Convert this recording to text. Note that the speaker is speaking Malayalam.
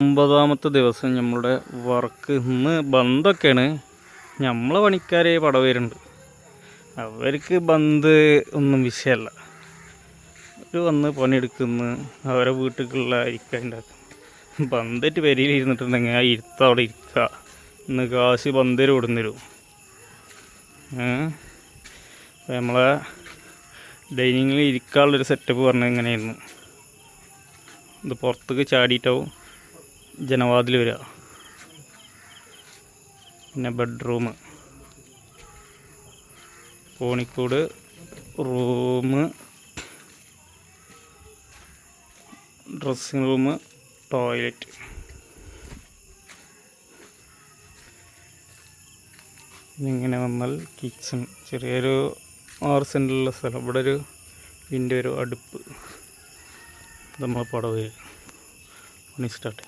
9ാമത്തെ ദിവസം നമ്മളുടെ വർക്ക് ഇന്ന് ബന്ദൊക്കെയാണ്. നമ്മളെ പണിക്കാരെ പടവേരുണ്ട്, അവർക്ക് ബന്ദ് ഒന്നും വിഷയമല്ല. അവർ വന്ന് പണിയെടുക്കുന്നു, അവരെ വീട്ടിലുള്ള ഇരിക്കാൻ ഉണ്ടാക്കും. ബന്ധായിട്ട് പെരിയിൽ ഇരുന്നിട്ടുണ്ടെങ്കിൽ ആ ഇരുത്ത അവിടെ ഇരിക്കുക. ഇന്ന് കാശ് ബന്തേര് കൊടുന്നരും. നമ്മളെ ഡൈനിങ്ങിൽ ഇരിക്കാനുള്ളൊരു സെറ്റപ്പ് പറഞ്ഞാൽ എങ്ങനെയായിരുന്നു. ഇത് പുറത്തേക്ക് ചാടിയിട്ടാവും ജനവാതിൽ വരിക. പിന്നെ ബെഡ്റൂം, കോണിക്കൂട്, റൂം, ഡ്രസ്സിങ് റൂം, ടോയ്ലറ്റ്. ഇങ്ങനെ വന്നാൽ കിച്ചൺ, ചെറിയൊരു 6 സെൻറ്റിലുള്ള സ്ഥലം. ഇവിടെ ഒരു ഇതിൻ്റെ ഒരു അടുപ്പ്. നമ്മളെ പടവ് പണി സ്റ്റാർട്ട്.